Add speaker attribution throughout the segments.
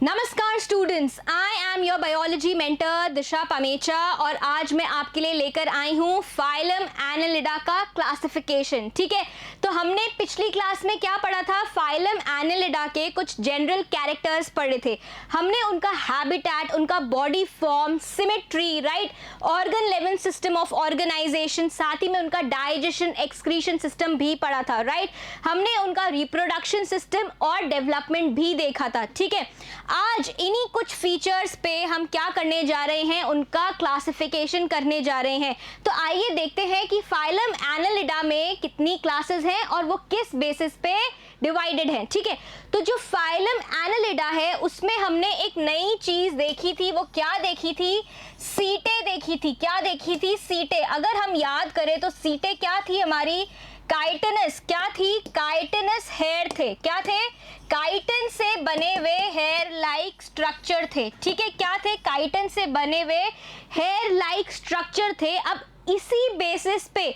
Speaker 1: नमस्कार students, I am your biology mentor Disha Pamecha और आज मैं आपके लिए लेकर आई हूँ फाइलम एनालिडा का क्लासिफिकेशन। ठीक है, तो हमने पिछली क्लास में क्या पढ़ा था? फाइलम एनालिडा के कुछ जनरल कैरेक्टर्स पढ़े थे हमने, उनका हैबिटेट, उनका body form, symmetry, right, organ level system of organisation, साथ ही में उनका डाइजेशन एक्सक्रीशन सिस्टम भी पढ़ा था, राइट। हमने उनका रिप्रोडक्शन सिस्टम और डेवलपमेंट भी देखा था। ठीक है, आज इन्हीं कुछ फीचर्स पे हम क्या करने जा रहे हैं, उनका क्लासिफिकेशन करने जा रहे हैं। तो आइए देखते हैं कि फाइलम एनालिडा में कितनी क्लासेस हैं और वो किस बेसिस पे डिवाइडेड हैं। ठीक है, तो जो फाइलम एनालिडा है उसमें हमने एक नई चीज देखी थी। वो क्या देखी थी? सीटें देखी थी। क्या देखी थी? सीटें। अगर हम याद करें तो सीटें क्या थी हमारी? काइटिनस। क्या थी? काइटिनस हेयर थे। क्या थे? काइटिन से बने हुए हेयर लाइक स्ट्रक्चर थे। ठीक है, क्या थे? काइटिन से बने हुए हेयर लाइक स्ट्रक्चर थे। अब इसी बेसिस पे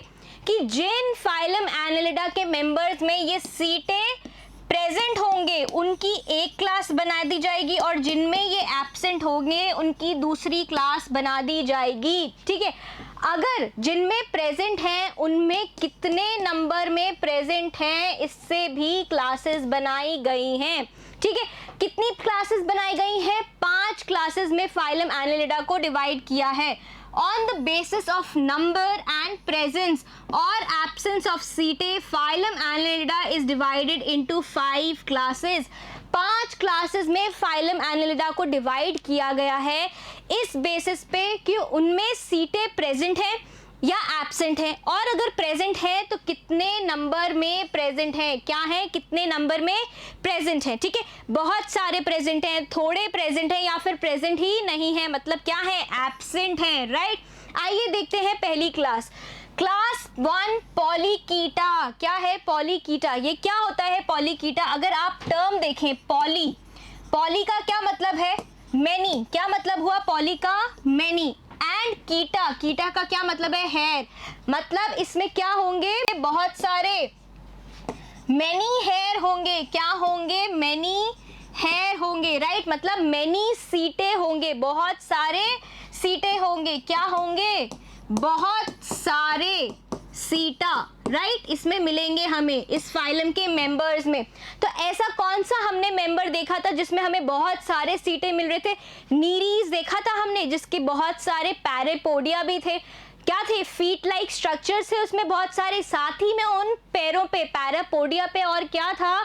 Speaker 1: कि जिन फाइलम एनालिडा के मेंबर्स में ये सीटें प्रेजेंट होंगे उनकी एक क्लास बना दी जाएगी और जिनमें ये एब्सेंट होंगे उनकी दूसरी क्लास बना दी जाएगी। ठीक है, अगर जिनमें प्रेजेंट हैं उनमें कितने नंबर में प्रेजेंट हैं इससे भी क्लासेस बनाई गई हैं। ठीक है, कितनी क्लासेस बनाई गई हैं? 5 क्लासेस में फाइलम एनालिडा को डिवाइड किया है। On the basis of number and presence or absence of setae, phylum Annelida is divided into 5 classes. 5 classes में फाइलम एनालिडा को डिवाइड किया गया है इस बेसिस पे कि उनमें सीटें प्रेजेंट हैं या एब्सेंट है, और अगर प्रेजेंट है तो कितने नंबर में प्रेजेंट है, क्या है, कितने नंबर में प्रेजेंट है। ठीक है, बहुत सारे प्रेजेंट हैं, थोड़े प्रेजेंट है या फिर प्रेजेंट ही नहीं है, मतलब क्या है? एब्सेंट है, राइट। आइए देखते हैं पहली क्लास। Class 1 Polychaeta. क्या है? पॉलीकीटा। ये क्या होता है पॉलीकीटा? अगर आप टर्म देखें, पॉली का क्या मतलब है? मैनी। क्या मतलब हुआ पॉली का? मैनी। एंड कीटा का क्या मतलब है? हेयर। मतलब इसमें क्या होंगे? बहुत सारे मैनी हेयर होंगे। क्या होंगे? मैनी हेयर होंगे, राइट। मतलब मैनी सीटें होंगे, बहुत सारे सीटें होंगे। क्या होंगे? बहुत सारे सीटा, राइट, इसमें मिलेंगे हमें इस फाइलम के मेंबर्स में। तो ऐसा कौन सा हमने मेंबर देखा था जिसमें हमें बहुत सारे सीटें मिल रहे थे? नीरीज देखा था हमने, जिसके बहुत सारे पैरापोडिया भी थे। क्या थे? फीट लाइक स्ट्रक्चर्स थे उसमें बहुत सारे, साथ ही में उन पैरों पे, पैरापोडिया पे और क्या था?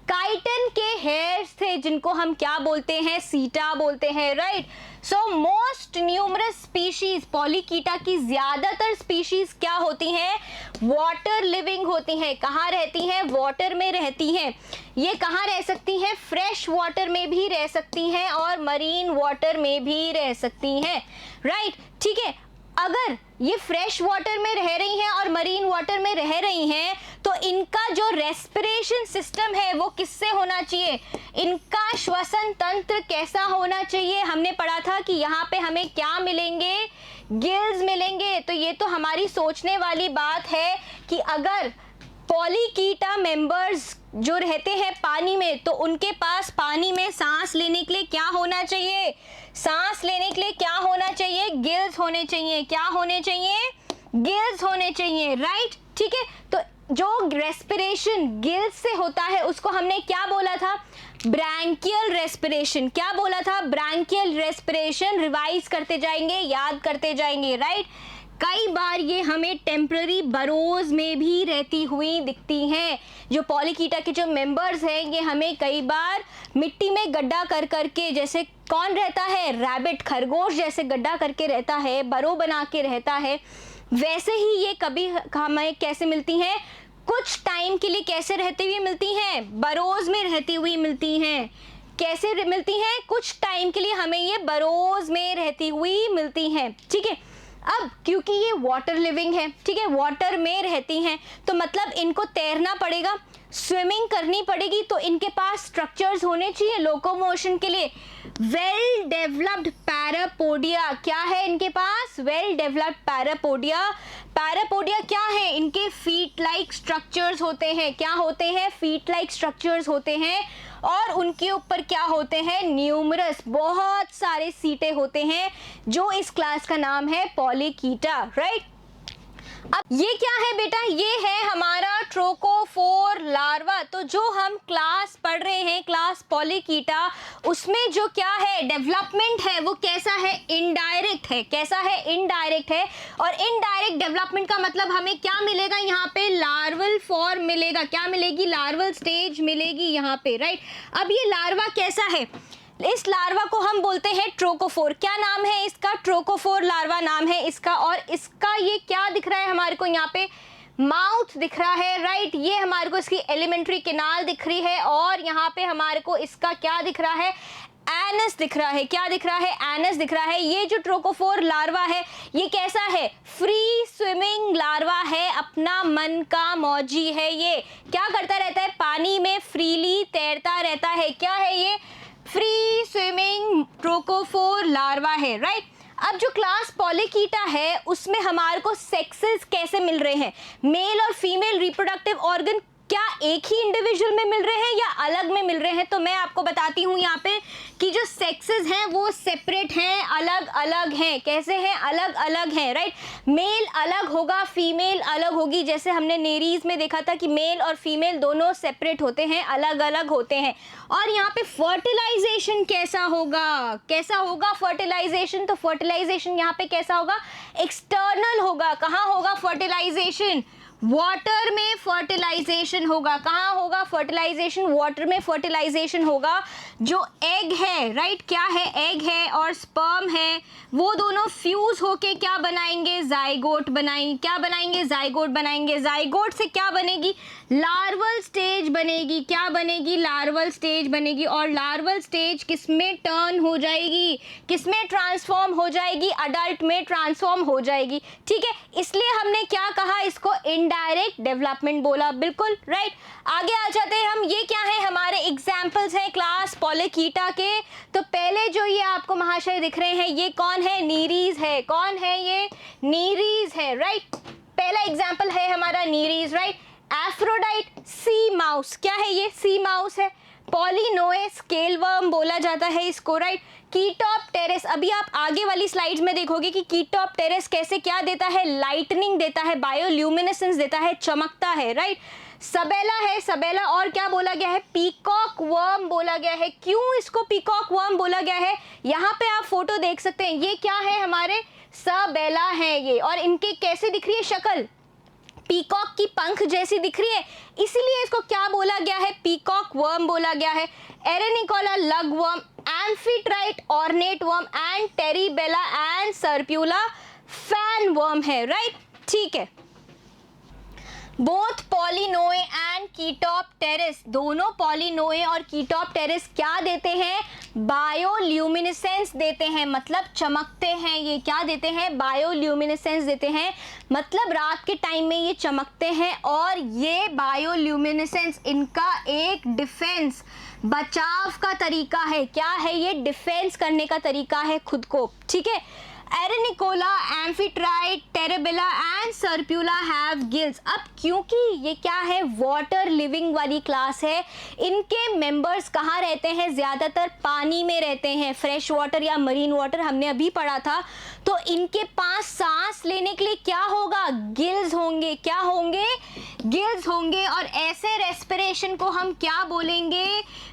Speaker 1: काइटिन के हेयर्स थे, जिनको हम क्या बोलते हैं? सीटा बोलते हैं, right. So most numerous species, polychaeta की ज्यादातर स्पीशीज क्या होती हैं? वाटर लिविंग होती हैं। कहाँ रहती हैं? वाटर में रहती हैं। ये कहाँ रह सकती हैं? फ्रेश वाटर में भी रह सकती हैं और मरीन वाटर में भी रह सकती हैं, राइट। ठीक है, अगर ये फ्रेश वाटर में रह रही हैं और मरीन वाटर में रह रही हैं तो इनका जो रेस्पिरेशन सिस्टम है वो किससे होना चाहिए? इनका श्वसन तंत्र कैसा होना चाहिए? हमने पढ़ा था कि यहाँ पे हमें क्या मिलेंगे? गिल्स मिलेंगे। तो ये तो हमारी सोचने वाली बात है कि अगर पॉलीकीटा मेंबर्स जो रहते हैं पानी में तो उनके पास पानी में सांस लेने के लिए क्या होना चाहिए? सांस लेने के लिए क्या होना चाहिए? गिल्स होने चाहिए। क्या होने चाहिए? गिल्स होने चाहिए, राइट। ठीक है, तो जो रेस्पिरेशन गिल्स से होता है उसको हमने क्या बोला था? Branchial respiration. क्या बोला था? Branchial respiration. रिवाइज करते जाएंगे, याद करते जाएंगे, राइट। कई बार ये हमें टेम्पररी बरोज में भी रहती हुई दिखती हैं। जो पॉलीकीटा के जो मेंबर्स हैं ये हमें कई बार मिट्टी में गड्ढा कर करके, जैसे कौन रहता है? रैबिट, खरगोश जैसे गड्ढा करके रहता है, बरो बना के रहता है, वैसे ही ये कभी हमें कैसे मिलती हैं? कुछ टाइम के लिए कैसे रहती हुई मिलती हैं? बरोज में रहती हुई मिलती हैं। कैसे मिलती हैं? कुछ टाइम के लिए हमें ये बरोज में रहती हुई मिलती हैं। ठीक है, अब क्योंकि ये वाटर लिविंग है, ठीक है, वाटर में रहती हैं, तो मतलब इनको तैरना पड़ेगा। स्विमिंग करनी पड़ेगी तो इनके पास स्ट्रक्चर्स होने चाहिए लोकोमोशन के लिए। वेल डेवलप्ड पैरापोडिया, क्या है इनके पास? Well developed parapodia. पैरापोडिया क्या है? इनके फीट लाइक स्ट्रक्चर्स होते हैं। क्या होते हैं? फीट लाइक स्ट्रक्चर्स होते हैं। और उनके ऊपर क्या होते हैं? न्यूमरस, बहुत सारे सीटे होते हैं, जो इस क्लास का नाम है पॉलीकीटा, राइट। अब ये क्या है बेटा? ये है हमारा ट्रोकोफोर लार्वा। तो जो हम क्लास पढ़ रहे हैं, क्लास पॉलीकीटा, उसमें जो क्या है डेवलपमेंट है वो कैसा है? इनडायरेक्ट है। कैसा है? इनडायरेक्ट है। और इनडायरेक्ट डेवलपमेंट का मतलब हमें क्या मिलेगा यहाँ पे? लार्वल फॉर्म मिलेगा। क्या मिलेगी? लार्वल स्टेज मिलेगी यहाँ पे, राइट। अब ये लार्वा कैसा है? इस लार्वा को हम बोलते हैं ट्रोकोफोर। क्या नाम है इसका? ट्रोकोफोर लार्वा नाम है इसका। और इसका ये क्या दिख रहा है हमारे को? यहाँ पे माउथ दिख रहा है, राइट। ये हमारे को इसकी एलिमेंट्री कैनाल दिख रही है। और यहाँ पे हमारे को इसका क्या दिख रहा है? एनस दिख रहा है। क्या दिख रहा है? एनस दिख रहा है। ये जो ट्रोकोफोर लार्वा है ये कैसा है? फ्री स्विमिंग लार्वा है, अपना मन का मौजी है। ये क्या करता रहता है? पानी में फ्रीली तैरता रहता है। क्या है ये? फ्री स्विमिंग ट्रोकोफोर लार्वा है, राइट। अब जो क्लास पॉलीकीटा है उसमें हमारे को सेक्सेस कैसे मिल रहे हैं? मेल और फीमेल रिप्रोडक्टिव ऑर्गन क्या एक ही इंडिविजुअल में मिल रहे हैं या अलग में मिल रहे हैं? तो मैं आपको बताती हूँ यहाँ पे कि जो सेक्सेस हैं वो सेपरेट हैं, अलग अलग हैं। कैसे हैं? अलग अलग हैं, राइट। मेल अलग होगा, फीमेल अलग होगी। जैसे हमने नेरीज में देखा था कि मेल और फीमेल दोनों सेपरेट होते हैं, अलग अलग होते हैं। और यहाँ पे फर्टिलाइजेशन कैसा होगा? कैसा होगा फर्टिलाइजेशन? तो फर्टिलाइजेशन यहाँ पे कैसा होगा? एक्सटर्नल होगा। कहाँ होगा फर्टिलाइजेशन? वाटर में फर्टिलाइजेशन होगा। कहाँ होगा फर्टिलाइजेशन? वाटर में फर्टिलाइजेशन होगा। जो एग है, राइट, क्या है? एग है और स्पर्म है, वो दोनों फ्यूज होके क्या बनाएंगे? जाइगोट बनाएंगे। क्या बनाएंगे? जाइगोट बनाएंगे। जाइगोट से क्या बनेगी? लार्वल स्टेज बनेगी। क्या बनेगी? लार्वल स्टेज बनेगी। और लार्वल स्टेज किसमें टर्न हो जाएगी? किसमें ट्रांसफॉर्म हो जाएगी? अडल्ट में ट्रांसफॉर्म हो जाएगी, ठीक है। इसलिए हमने क्या कहा? इसको इनडायरेक्ट डेवलपमेंट बोला, बिल्कुल राइट। आगे आ जाते हैं हम। ये क्या है? हमारे एग्जाम्पल्स हैं क्लास पॉलीकीटा के। तो पहले जो ये आपको महाशय दिख रहे हैं ये कौन है? नीरीज है। कौन है ये? नीरीज है, राइट। पहला एग्जाम्पल है हमारा Nereis, right. Aphrodite, sea mouse, क्या है ये? सी माउस है। पॉलीनोए स्केलवर्म बोला जाता है इसको, राइट। कीटोप्टेरिस, अभी आप आगे वाली स्लाइड्स में देखोगे कि कीटोप्टेरिस कैसे क्या देता है? लाइटनिंग देता है, बायोल्यूमिनेसेंस देता है, चमकता है, राइट। सबेला है, सबेला। और क्या बोला गया है? पीकॉक वर्म बोला गया है। क्यों इसको पीकॉक वर्म बोला गया है? यहाँ पे आप फोटो देख सकते हैं। ये क्या है? हमारे सबेला है ये। और इनके कैसे दिख रही है शक्ल? पीकॉक की पंख जैसी दिख रही है, इसीलिए इसको क्या बोला गया है? पीकॉक वर्म बोला गया है। Arenicola lug worm, amphitrite ornate worm and terebella and serpula fan worm है, राइट, ठीक है। बोथ पॉलीनोए एंड कीटोप्टेरिस, दोनों पॉलीनोए और कीटोप्टेरिस क्या देते हैं? बायोल्यूमिनेसेंस देते हैं, मतलब चमकते हैं। ये क्या देते हैं? बायोल्यूमिनेसेंस देते हैं, मतलब रात के टाइम में ये चमकते हैं। और ये बायोल्यूमिनेसेंस इनका एक डिफेंस, बचाव का तरीका है। क्या है ये? डिफेंस करने का तरीका है खुद को, ठीक है। एरेनिकोला, एम्फीट्राइट, टेरेबेला एंड सर्प्यूला हैव गिल्स। अब क्योंकि ये क्या है? वाटर लिविंग वाली क्लास है, इनके मेंबर्स कहाँ रहते हैं? ज़्यादातर पानी में रहते हैं, फ्रेश वाटर या मरीन वाटर हमने अभी पढ़ा था। तो इनके पास सांस लेने के लिए क्या होगा? गिल्स होंगे। क्या होंगे? गिल्स होंगे। और ऐसे रेस्पिरेशन को हम क्या बोलेंगे?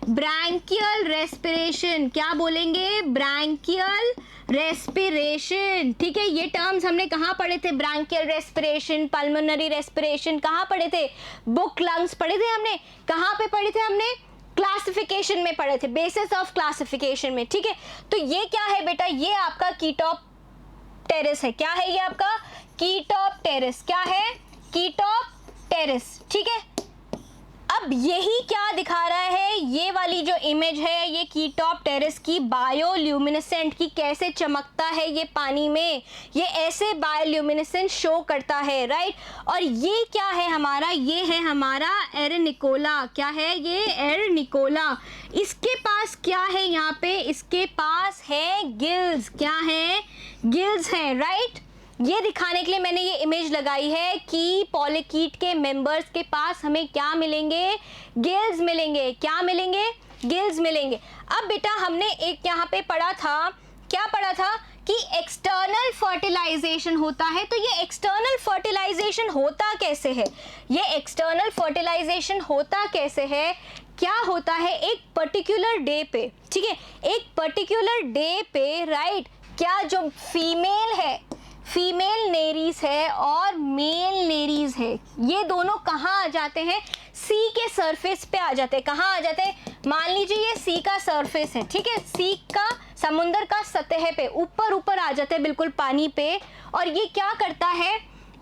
Speaker 1: Branchial respiration. क्या बोलेंगे? ब्रैंकियल रेस्पिरेशन, ठीक है। ये टर्म्स हमने कहाँ पढ़े थे? ब्रैंकियल रेस्पिरेशन, पल्मोनरी रेस्पिरेशन कहाँ पढ़े थे? बुक लंग्स पढ़े थे हमने। कहाँ पे पढ़े थे हमने? क्लासिफिकेशन में पढ़े थे, बेसिस ऑफ क्लासिफिकेशन में, ठीक है। तो ये क्या है बेटा? ये आपका कीटोप्टेरिस है। क्या है ये आपका? कीटोप्टेरिस। क्या है? कीटोप्टेरिस, ठीक है। अब यही क्या दिखा रहा है, ये वाली जो इमेज है ये कीटोप्टेरिस की बायोल्यूमिनेसेंट की कैसे चमकता है ये पानी में, ये ऐसे बायोल्यूमिनेसेंट शो करता है, राइट। और ये क्या है हमारा, ये है हमारा एरनिकोला। क्या है ये, एरनिकोला। इसके पास क्या है यहाँ पे, इसके पास है गिल्स। क्या है, गिल्स है, राइट। ये दिखाने के लिए मैंने ये इमेज लगाई है कि पॉलीकीट के मेंबर्स के पास हमें क्या मिलेंगे, गिल्स मिलेंगे। क्या मिलेंगे, गिल्स मिलेंगे। अब बेटा हमने एक यहाँ पे पढ़ा था, क्या पढ़ा था कि एक्सटर्नल फर्टिलाइजेशन होता है। तो ये एक्सटर्नल फर्टिलाइजेशन होता कैसे है, ये एक्सटर्नल फर्टिलाइजेशन होता कैसे है, क्या होता है एक पर्टिकुलर डे पे, ठीक है, एक पर्टिकुलर डे पे, राइट। क्या जो फीमेल है, फीमेल नेरीज है और मेल नेरीज है, ये दोनों कहाँ आ जाते हैं, सी के सरफेस पे आ जाते हैं। कहाँ आ जाते हैं, मान लीजिए ये सी का सरफेस है, ठीक है, सी का, समुंदर का सतह पे ऊपर ऊपर आ जाते हैं बिल्कुल पानी पे। और ये क्या करता है,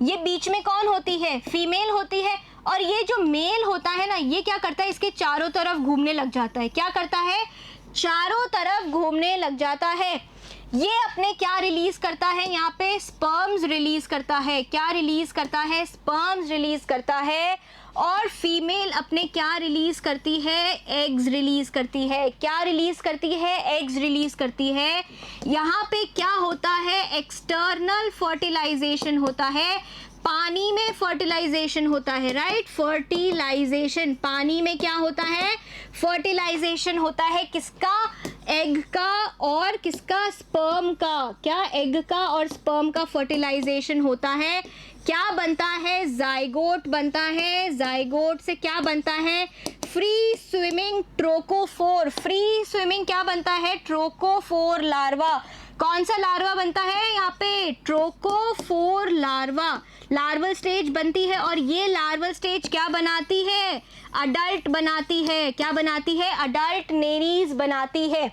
Speaker 1: ये बीच में कौन होती है, फीमेल होती है। और ये जो मेल होता है ना, ये क्या करता है, इसके चारों तरफ घूमने लग जाता है। क्या करता है, चारों तरफ घूमने लग जाता है। ये अपने क्या रिलीज करता है, यहाँ पे स्पर्म्स रिलीज करता है। क्या रिलीज करता है, स्पर्म्स रिलीज करता है। और फीमेल अपने क्या रिलीज करती है, एग्स रिलीज करती है। क्या रिलीज करती है, एग्स रिलीज करती है। यहाँ पे क्या होता है, एक्सटर्नल फर्टिलाइजेशन होता है, पानी में फर्टिलाइजेशन होता है, राइट। फर्टिलाइजेशन, पानी में क्या होता है, फर्टिलाइजेशन होता है, किसका, एग का और किसका, स्पर्म का। क्या, एग का और स्पर्म का फर्टिलाइजेशन होता है। क्या बनता है, जाइगोट बनता है। जाइगोट से क्या बनता है, free swimming trochophore. Free swimming क्या बनता है, ट्रोकोफोर लार्वा। कौन सा लार्वा बनता है यहाँ पे, ट्रोकोफोर लार्वा। लार्वल स्टेज बनती है और ये लार्वल स्टेज क्या बनाती है, अडल्ट बनाती है। क्या बनाती है, अडल्ट नेरीज बनाती है।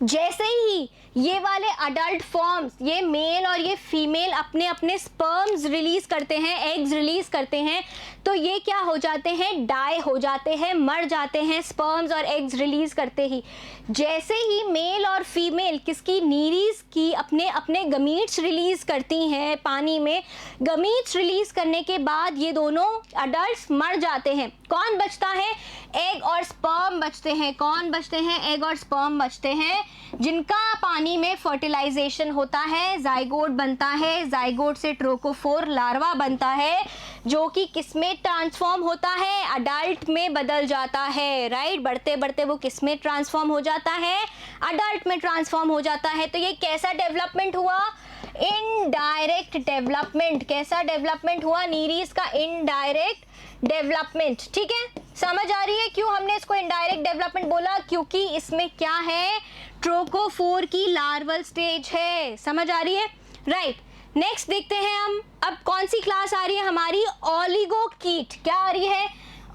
Speaker 1: जैसे ही ये वाले अडल्ट फॉर्म्स, ये मेल और ये फीमेल अपने अपने स्पर्म्स रिलीज करते हैं, एग्स रिलीज करते हैं, तो ये क्या हो जाते हैं, डाई हो जाते हैं, मर जाते हैं स्पर्म्स और एग्स रिलीज करते ही। जैसे ही मेल और फीमेल किसकी, नीरीज की अपने अपने गमीट्स रिलीज करती हैं पानी में, गमीट्स रिलीज करने के बाद ये दोनों अडल्ट्स मर जाते हैं। कौन बचता है, एग और स्पर्म बचते हैं। कौन बचते हैं, एग और स्पर्म बचते हैं, जिनका पानी में फर्टिलाइजेशन होता है, जाइगोट बनता है, जाइगोट से ट्रोकोफोर लार्वा बनता है, जो कि किस में ट्रांसफॉर्म होता है, अडल्ट में बदल जाता है, राइट। बढ़ते बढ़ते वो किस में ट्रांसफॉर्म हो जाता है, अडल्ट में ट्रांसफॉर्म हो जाता है। तो ये कैसा डेवलपमेंट हुआ, इनडायरेक्ट डेवलपमेंट। कैसा डेवलपमेंट हुआ, नीरीज का इनडायरेक्ट डेवलपमेंट। ठीक है, समझ आ रही है क्यों हमने इसको इनडायरेक्ट डेवलपमेंट बोला, क्योंकि इसमें क्या है, ट्रोकोफोर की लार्वल स्टेज है। समझ आ रही है, राइट। नेक्स्ट देखते हैं हम, अब कौन सी क्लास आ रही है हमारी, ऑलिगोकीट। क्या आ रही है,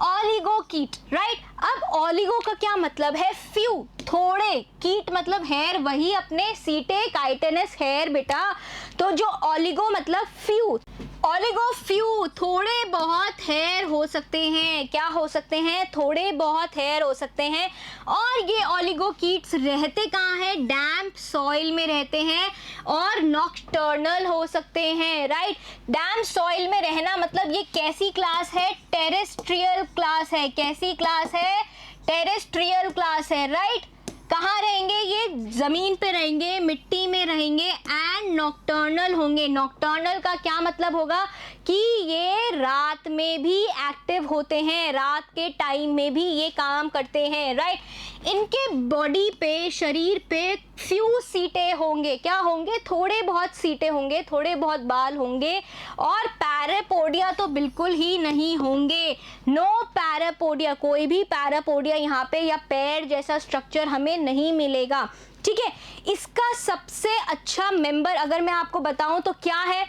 Speaker 1: ऑलिगोकीट, राइट। अब ऑलिगो का क्या मतलब है, फ्यू, थोड़े, कीट मतलब हेयर, वही अपने सीटे काइटेनस हेयर बेटा। तो जो ऑलिगो मतलब फ्यू, ऑलिगो फ्यू, थोड़े बहुत हेयर हो सकते हैं। क्या हो सकते हैं, थोड़े बहुत हेयर हो सकते हैं। और ये ऑलिगोकीट्स रहते कहाँ हैं, डैम्प सॉइल में रहते हैं और नॉक्टर्नल हो सकते हैं, राइट। डैम्प सॉइल में रहना मतलब ये कैसी क्लास है, टेरेस्ट्रियल क्लास है। कैसी क्लास है, टेरेस्ट्रियल क्लास है, राइट। कहाँ रहेंगे, ये जमीन पे रहेंगे, मिट्टी में रहेंगे एंड नॉक्टर्नल होंगे। नॉक्टर्नल का क्या मतलब होगा कि ये रात में भी एक्टिव होते हैं, रात के टाइम में भी ये काम करते हैं, राइट। इनके बॉडी पे, शरीर पे फ्यू सीटे होंगे। क्या होंगे, थोड़े बहुत सीटे होंगे, थोड़े बहुत बाल होंगे। और पैरापोडिया तो बिल्कुल ही नहीं होंगे, नो पैरापोडिया, कोई भी पैरापोडिया यहाँ पे या पैर जैसा स्ट्रक्चर हमें नहीं मिलेगा। ठीक है, इसका सबसे अच्छा मेंबर अगर मैं आपको बताऊं तो क्या है,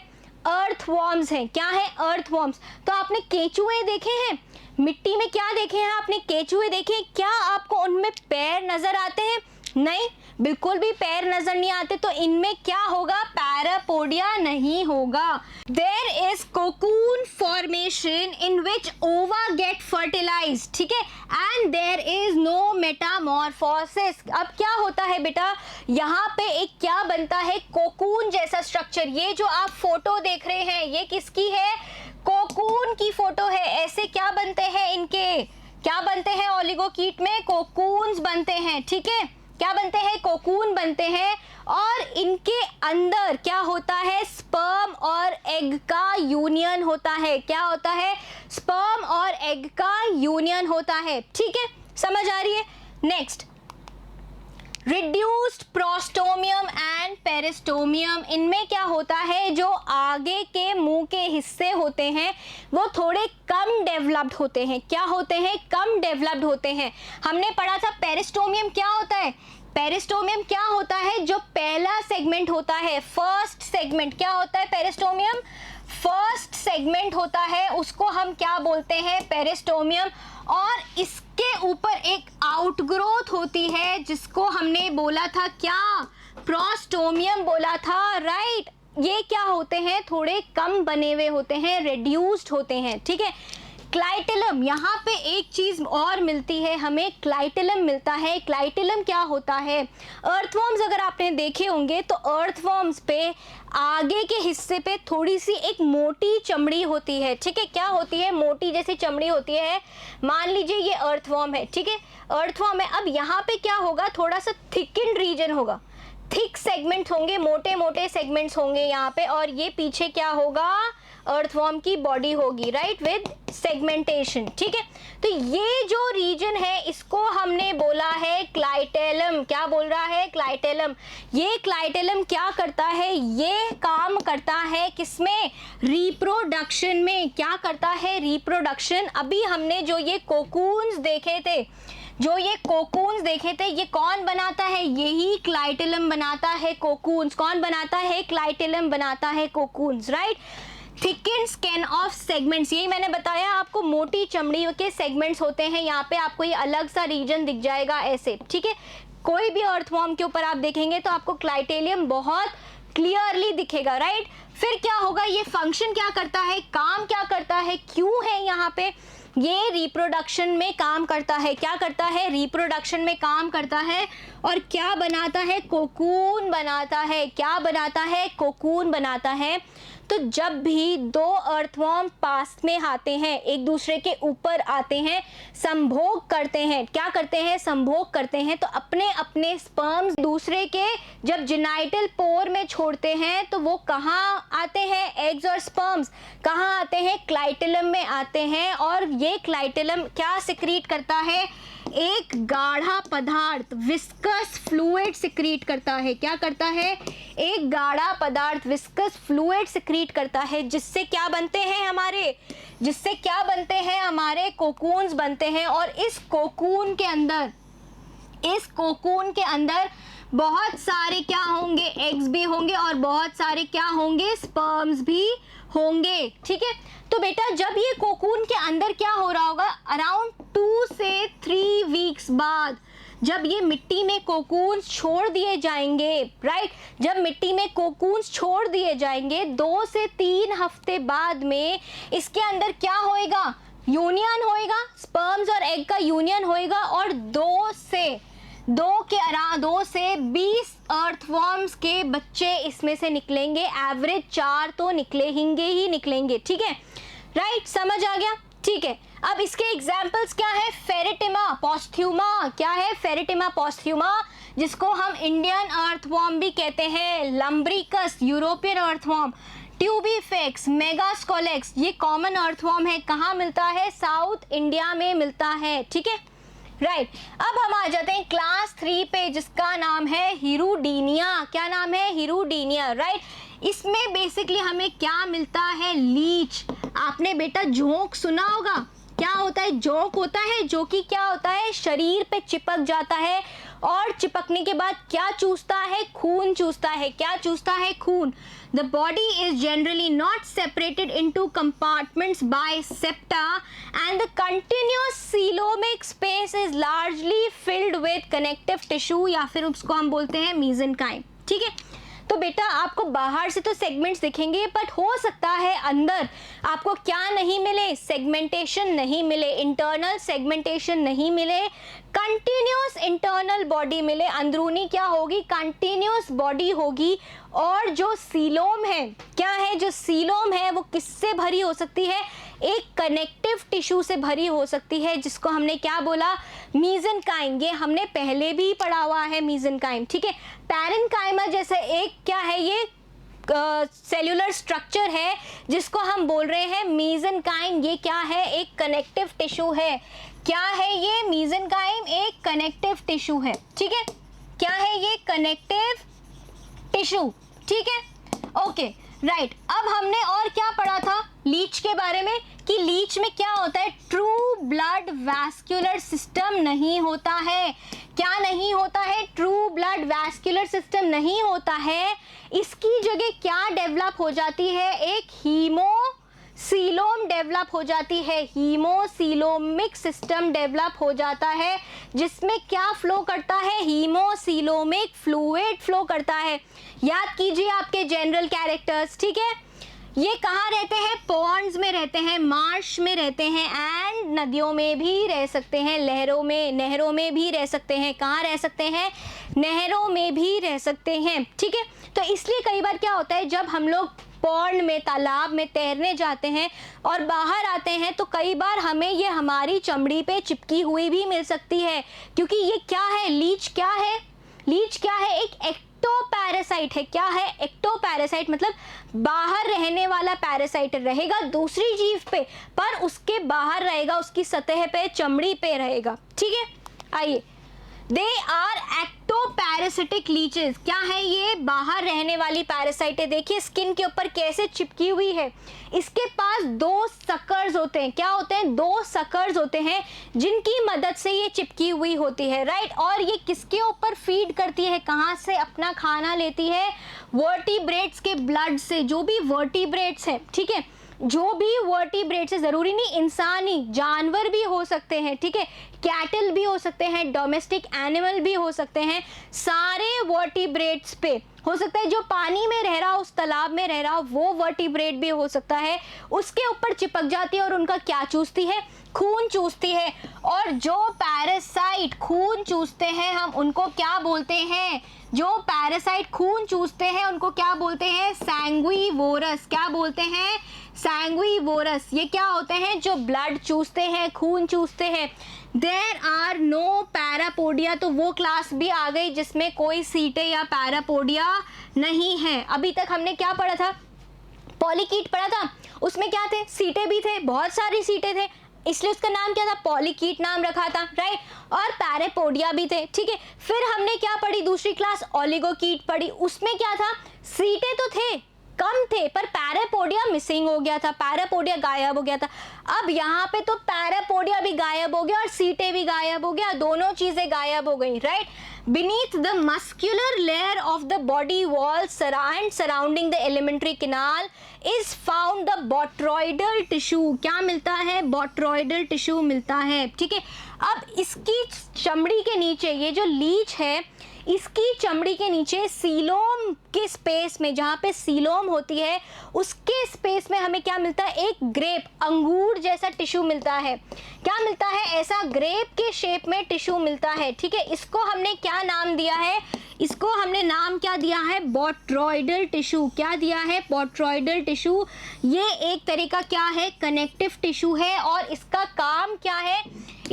Speaker 1: अर्थवॉर्म्स हैं। क्या है, अर्थवॉर्म्स। तो आपने केचुए देखे हैं, मिट्टी में क्या देखे हैं आपने, केचुए देखे हैं, क्या आपको उनमें पैर नजर आते हैं, नहीं। बिल्कुल भी पैर नजर नहीं आते, तो इनमें क्या होगा, पैरापोडिया नहीं होगा। There is cocoon formation in which ova get fertilised, ठीक है, and there is no metamorphosis. अब क्या होता है बेटा, यहाँ पे एक क्या बनता है, कोकून जैसा स्ट्रक्चर। ये जो आप फोटो देख रहे हैं ये किसकी है, कोकून की फोटो है। ऐसे क्या बनते हैं, इनके क्या बनते हैं, ओलिगोकीट में कोकून्स बनते हैं, ठीक है, क्या बनते हैं, कोकून बनते हैं। और इनके अंदर क्या होता है, स्पर्म और एग का यूनियन होता है। क्या होता है, स्पर्म और एग का यूनियन होता है, ठीक है, समझ आ रही है। Next, reduced prostomium and peristomium. इनमें क्या होता है, जो आगे के मुंह के हिस्से होते हैं वो थोड़े कम डेवलप्ड होते हैं। क्या होते हैं, कम डेवलप्ड होते हैं। हमने पढ़ा था पेरिस्टोमियम क्या होता है, पेरिस्टोमियम क्या होता है, जो पहला सेगमेंट होता है, फर्स्ट सेगमेंट। क्या होता है पेरिस्टोमियम, फर्स्ट सेगमेंट होता है, उसको हम क्या बोलते हैं, पेरिस्टोमियम। और इसके ऊपर एक आउटग्रोथ होती है जिसको हमने बोला था क्या, प्रोस्टोमियम बोला था, राइट। ये क्या होते हैं, थोड़े कम बने हुए होते हैं, रिड्यूस्ड होते हैं, ठीक है। क्लाइटेलम, यहाँ पे एक चीज और मिलती है हमें, क्लाइटेलम मिलता है। क्लाइटेलम क्या होता है, अर्थवॉर्म्स अगर आपने देखे होंगे तो अर्थवॉर्म्स पे आगे के हिस्से पे थोड़ी सी एक मोटी चमड़ी होती है, ठीक है, क्या होती है, मोटी जैसी चमड़ी होती है। मान लीजिए ये अर्थवॉर्म है, ठीक है, अर्थवॉर्म है। अब यहाँ पे क्या होगा, थोड़ा सा थिकन्ड रीजन होगा, थिक सेगमेंट होंगे, मोटे मोटे सेगमेंट्स होंगे यहाँ पे। और ये पीछे क्या होगा, अर्थवॉर्म की बॉडी होगी, राइट, विद सेगमेंटेशन, ठीक है। तो ये जो रीजन है इसको हमने बोला है क्लाइटेलम। क्या बोल रहा है, क्लाइटेलम। ये क्लाइटेलम क्या करता है, ये काम करता है किसमें, रिप्रोडक्शन में। क्या करता है, रिप्रोडक्शन। अभी हमने जो ये कोकून्स देखे थे, ये कौन बनाता है, यही क्लाइटेलम बनाता है, कोकून्स। कौन बनाता है, क्लाइटेलम बनाता है cocoons, right. Thickened skin of segments, यही मैंने बताया आपको, मोटी चमड़ी के सेगमेंट्स होते हैं। यहाँ पे आपको ये अलग सा रीजन दिख जाएगा ऐसे, ठीक है। कोई भी अर्थवॉर्म के ऊपर आप देखेंगे तो आपको क्लाइटेलियम बहुत क्लियरली दिखेगा, राइट। फिर क्या होगा, ये फंक्शन क्या करता है, काम क्या करता है, क्यों है यहाँ पे, ये रिप्रोडक्शन में काम करता है। क्या करता है, रिप्रोडक्शन में काम करता है। और क्या बनाता है, कोकून बनाता है। क्या बनाता है, कोकून बनाता है। तो जब भी दो अर्थवॉर्म पास में आते हैं, एक दूसरे के ऊपर आते हैं, संभोग करते हैं, क्या करते हैं, संभोग करते हैं, तो अपने अपने स्पर्म्स दूसरे के जब जेनाइटल पोर में छोड़ते हैं तो वो कहाँ आते हैं, एग्स और स्पर्म्स कहाँ आते हैं, क्लाइटेलम में आते हैं। और ये क्लाइटेलम क्या सिक्रीट करता है, एक गाढ़ा पदार्थ, विस्कस फ्लूइड सिक्रीट करता है। क्या करता है, एक गाढ़ा पदार्थ, विस्कस फ्लूइड सिक्रीट करता है, जिससे क्या बनते हैं हमारे कोकून्स बनते हैं। और इस कोकून के अंदर बहुत सारे क्या होंगे, एग्स भी होंगे और बहुत सारे क्या होंगे, स्पर्म्स भी होंगे, ठीक है। तो बेटा जब ये कोकून के अंदर क्या हो रहा होगा, अराउंड 2 से 3 वीक्स बाद जब ये मिट्टी में कोकून्स छोड़ दिए जाएंगे, राइट, जब मिट्टी में कोकून्स छोड़ दिए जाएंगे 2 से 3 हफ्ते बाद में इसके अंदर क्या होएगा, यूनियन होएगा, स्पर्म्स और एग का यूनियन होएगा। और 2 से 20 अर्थवॉर्म्स के बच्चे इसमें से निकलेंगे, एवरेज 4 तो निकलेंगे, ठीक है, राइट, समझ आ गया, ठीक है। अब इसके एग्जाम्पल्स क्या है, फेरेटिमा पोस्थ्यूमा, क्या है, फेरेटिमा पोस्थ्यूमा, जिसको हम इंडियन अर्थवॉर्म भी कहते हैं, लम्ब्रिकस यूरोपियन अर्थवॉर्म, ट्यूबिफेक्स, मेगास्कोलेक्स, ये कॉमन अर्थवॉर्म है, कहाँ मिलता है, साउथ इंडिया में मिलता है, ठीक है, राइट। अब हम आ जाते हैं क्लास 3 पे, जिसका नाम है हिरुडीनिया। क्या नाम है, हिरुडीनिया, राइट। इसमें बेसिकली हमें क्या मिलता है, लीच। आपने बेटा जोंक सुना होगा, क्या होता है, जोंक होता है, जो कि क्या होता है, शरीर पे चिपक जाता है और चिपकने के बाद क्या चूसता है? खून चूसता है। क्या चूसता है? खून। The body is generally not separated into compartments by septa and the continuous coelomic space is largely filled with connective tissue या फिर उसको हम बोलते हैं mesenchyme। ठीक है, तो बेटा आपको बाहर से तो सेगमेंट्स दिखेंगे बट हो सकता है अंदर आपको क्या नहीं मिले? सेगमेंटेशन नहीं मिले, इंटरनल सेगमेंटेशन नहीं मिले, कंटिन्यूस इंटरनल बॉडी मिले। अंदरूनी क्या होगी? कंटिन्यूस बॉडी होगी। और जो सीलोम है, क्या है? जो सीलोम है वो किससे भरी हो सकती है? एक कनेक्टिव टिश्यू से भरी हो सकती है, जिसको हमने क्या बोला? मीजेनकाइम। ये हमने पहले भी पढ़ा हुआ है मीजेनकाइम। ठीक है, पैरेन्काइमा जैसा एक क्या है? ये सेल्यूलर स्ट्रक्चर है जिसको हम बोल रहे हैं मीजेनकाइम। ये क्या है? एक कनेक्टिव टिश्यू है। क्या है ये? मीजेनकाइम एक कनेक्टिव टिश्यू है। ठीक है, क्या है ये? Connective tissue. ठीक है, ओके राइट। अब हमने और क्या पढ़ा था लीच के बारे में कि लीच में क्या होता है? ट्रू ब्लड वैस्कुलर सिस्टम नहीं होता है। क्या नहीं होता है? ट्रू ब्लड वैस्कुलर सिस्टम नहीं होता है। इसकी जगह क्या डेवलप हो जाती है? एक हीमोसीलोम डेवलप हो जाती है। हीमोसीलोमिक सिस्टम डेवलप हो जाता है जिसमें क्या फ्लो करता है? हीमोसीलोमिक फ्लूइड फ्लो करता है। याद कीजिए आपके जनरल कैरेक्टर्स। ठीक है, ये कहाँ रहते हैं? पॉन्ड्स में रहते हैं, मार्श में रहते हैं एंड नदियों में भी रह सकते हैं, नहरों में भी रह सकते हैं। कहाँ रह सकते हैं? नहरों में भी रह सकते हैं। ठीक है, तो इसलिए कई बार क्या होता है जब हम लोग पॉन्ड में, तालाब में तैरने जाते हैं और बाहर आते हैं तो कई बार हमें ये हमारी चमड़ी पे चिपकी हुई भी मिल सकती है, क्योंकि ये क्या है? लीच क्या है? लीच क्या है? एक एक्टोपैरासाइट है। क्या है? एक्टोपैरासाइट मतलब बाहर रहने वाला पैरासाइट रहेगा दूसरी जीव पे, पर उसके बाहर रहेगा, उसकी सतह पे, चमड़ी पे रहेगा। ठीक है, आइए, दे आर एक्टोपैरासिटिक लीचेस। क्या है ये? बाहर रहने वाली पैरासाइट है। देखिए स्किन के ऊपर कैसे चिपकी हुई है। इसके पास 2 सकर्स होते हैं। क्या होते हैं? 2 सकर्स होते हैं जिनकी मदद से ये चिपकी हुई होती है, राइट। और ये किसके ऊपर फीड करती है? कहाँ से अपना खाना लेती है? वर्टिब्रेट्स के ब्लड से। जो भी वर्टिब्रेट्स है, ठीक है, जो भी वर्टिब्रेट्स है, जरूरी नहीं इंसान ही, जानवर भी हो सकते हैं। ठीक है, कैटल भी हो सकते हैं, डोमेस्टिक एनिमल भी हो सकते हैं, सारे वर्टिब्रेट्स पे हो सकता है। जो पानी में रह रहा हो, उस तालाब में रह रहा हो, वो वर्टिब्रेट भी हो सकता है। उसके ऊपर चिपक जाती है और उनका क्या चूसती है? खून चूसती है। और जो पैरासाइट खून चूसते हैं हम उनको क्या बोलते हैं? जो पैरासाइट खून चूसते हैं उनको क्या बोलते हैं? सैंग्विवोरस। क्या बोलते हैं? सैंग्विवोरस। ये क्या होते हैं? जो ब्लड चूसते हैं, खून चूसते हैं। There are no parapodia. तो वो क्लास भी आ गई जिसमें कोई सीटे या पैरापोडिया नहीं है। अभी तक हमने क्या पढ़ा था? पॉलीकीट पढ़ा था। उसमें क्या थे? सीटे भी थे, बहुत सारी सीटे थे, इसलिए उसका नाम क्या था? पॉलीकीट नाम रखा था, राइट। और पैरापोडिया भी थे। ठीक है, फिर हमने क्या पढ़ी दूसरी क्लास? ओलिगोकीट पढ़ी। उसमें क्या था? सीटे तो थे, कम थे, पर पैरापोडिया मिसिंग हो गया था, पैरापोडिया गायब हो गया था। अब यहाँ पे तो पैरापोडिया भी गायब हो गया और सीटे भी गायब हो गया, दोनों चीजें गायब हो गई, right. Beneath the muscular layer of the body wall surrounding the alimentary canal is found the botryoidal tissue. क्या मिलता है? botryoidal tissue मिलता है। ठीक है, अब इसकी चमड़ी के नीचे, ये जो लीच है, इसकी चमड़ी के नीचे सीलोम के स्पेस में, जहाँ पे सीलोम होती है उसके स्पेस में हमें क्या मिलता है? एक ग्रेप, अंगूर जैसा टिश्यू मिलता है। क्या मिलता है? ऐसा ग्रेप के शेप में टिश्यू मिलता है। ठीक है, इसको हमने क्या नाम दिया है? इसको हमने नाम क्या दिया है? बोट्रॉइडल टिश्यू। क्या दिया है? बोट्रॉइडल टिश्यू। ये एक तरह का क्या है? कनेक्टिव टिश्यू है। और इसका काम क्या है?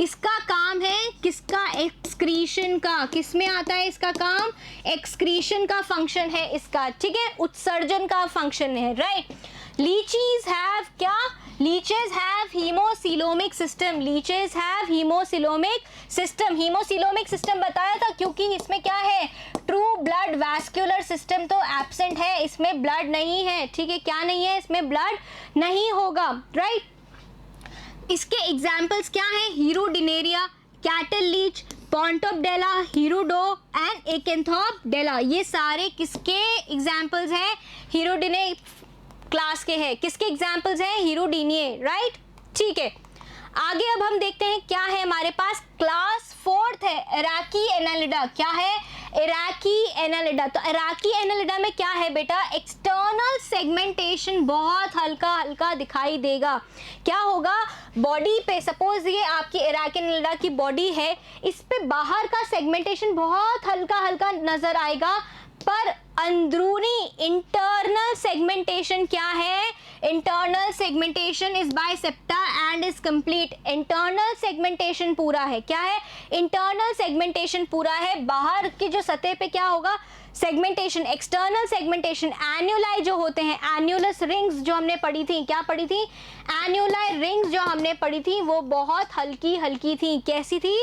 Speaker 1: इसका काम है किसका? एक्सक्रीशन का। किस में आता है इसका काम? एक्सक्रीशन का फंक्शन है इसका। ठीक है, उत्सर्जन का फंक्शन है, राइट। लीचीज हैव क्या? Leeches have haemocoelomic system. Leeches have haemocoelomic system. Haemocoelomic system बताया था क्योंकि इसमें क्या है? ट्रू ब्लड वैस्कुलर सिस्टम तो एब्सेंट है, इसमें ब्लड नहीं है। ठीक है, क्या नहीं है? इसमें ब्लड नहीं होगा, राइट। इसके एग्जाम्पल्स क्या है? हीरोडिनेरिया। कैटल लीच, पॉन्टोपडेला, हिरुडो एंड एकेंथोपडेला, ये सारे किसके एग्जाम्पल्स हैं? हिरुडिने क्लास के हैं। किसके एग्जाम्पल्स हैं? हिरुडीनिए, राइट। ठीक है, आगे अब हम देखते हैं क्या है हमारे पास। क्लास 4th है इराकी एनालिडा। क्या है? इराकी एनालिडा। तो इराकी एनालिडा में क्या है बेटा? एक्सटर्नल सेगमेंटेशन बहुत हल्का हल्का दिखाई देगा। क्या होगा? बॉडी पे, सपोज ये आपकी इराकी एनालिडा की बॉडी है, इस पे बाहर का सेगमेंटेशन बहुत हल्का हल्का नजर आएगा, पर अंदरूनी इंटरनल सेगमेंटेशन क्या है? Internal segmentation is by septa and is complete. Internal segmentation पूरा है। क्या है? इंटरनल सेगमेंटेशन पूरा है। बाहर की जो सतह पे क्या होगा? Segmentation, external segmentation. एन्यूलाई जो होते हैं, एन्यूलस रिंग्स जो हमने पढ़ी थी, क्या पढ़ी थी? एन्यूलाई रिंग्स जो हमने पढ़ी थी वो बहुत हल्की हल्की थी। कैसी थी?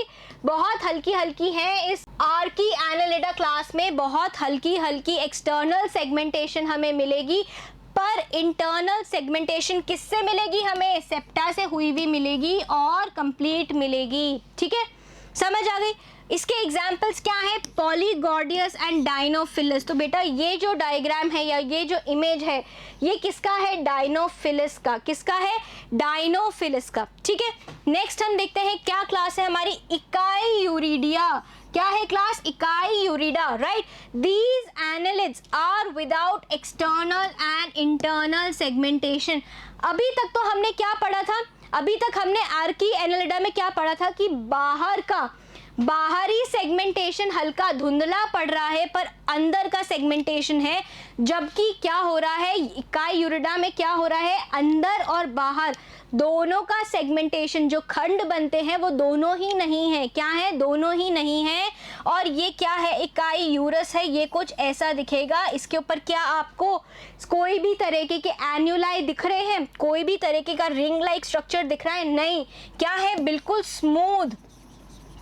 Speaker 1: बहुत हल्की हल्की है। इस आर्की एनालिडा क्लास में बहुत हल्की हल्की एक्सटर्नल सेगमेंटेशन हमें मिलेगी, पर इंटरनल सेगमेंटेशन किससे मिलेगी हमें? सेप्टा से हुई हुई मिलेगी और कंप्लीट मिलेगी। ठीक है, समझ आ गई? इसके एग्जाम्पल्स क्या है? पॉलीगॉर्डियस एंड डायनोफिलस। तो बेटा ये जो डायग्राम है या ये जो इमेज है, ये किसका है? डायनोफिलस का। किसका है? डायनोफिलस का। ठीक है, नेक्स्ट हम देखते हैं क्या क्लास है हमारी? इकाई यूरिडिया। क्या है class? Echiurida, right. These annelids are without external and internal segmentation. अभी तक तो हमने क्या पढ़ा था? अभी तक हमने आर्की एनालिडा में क्या पढ़ा था कि बाहरी सेगमेंटेशन हल्का धुंधला पड़ रहा है, पर अंदर का सेगमेंटेशन है। जबकि क्या हो रहा है इकाई यूरिडा में? क्या हो रहा है? अंदर और बाहर दोनों का सेगमेंटेशन, जो खंड बनते हैं वो दोनों ही नहीं है। क्या है? दोनों ही नहीं है। और ये क्या है? इकाई यूरस है। ये कुछ ऐसा दिखेगा। इसके ऊपर क्या आपको कोई भी तरीके के एन्यूलाई दिख रहे हैं? कोई भी तरीके का रिंग लाइक स्ट्रक्चर दिख रहा है? नहीं। क्या है? बिल्कुल स्मूथ।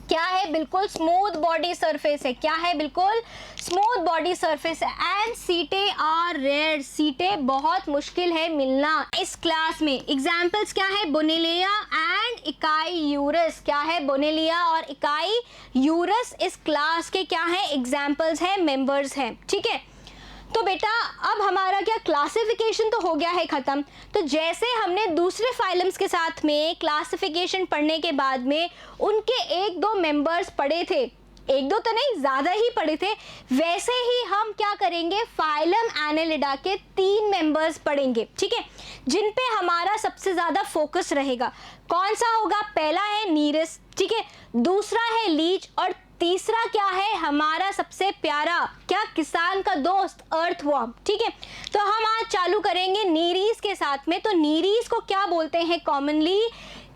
Speaker 1: क्या है? बिल्कुल स्मूथ बॉडी सरफेस है। क्या है? बिल्कुल स्मूथ बॉडी सरफेस है। एंड सीटे आर रेयर। सीटे बहुत मुश्किल है मिलना इस क्लास में। एग्जाम्पल्स क्या है? बोनेलिया एंड इकाई यूरस। क्या है? बोनेलिया और इकाई यूरस इस क्लास के क्या है? एग्जाम्पल्स है, मेंबर्स हैं। ठीक है, तो बेटा अब हमारा क्या क्लासिफिकेशन तो हो गया है खत्म। तो जैसे हमने दूसरे फाइलम्स के साथ में क्लासिफिकेशन पढ़ने के बाद में उनके एक दो मेंबर्स पढ़े थे, एक दो तो नहीं ज़्यादा ही पढ़े थे, वैसे ही हम क्या करेंगे? फाइलम एनालिडा के 3 मेंबर्स पढ़ेंगे। ठीक है, जिन पे हमारा सबसे ज़्यादा फोकस रहेगा। कौन सा होगा? पहला है नीरस, ठीक है, दूसरा है लीच, और तीसरा क्या है? हमारा सबसे प्यारा, क्या, किसान का दोस्त, अर्थवर्म। ठीक है, तो हम आज चालू करेंगे नीरीज के साथ में। तो नीरीज को क्या बोलते हैं? कॉमनली,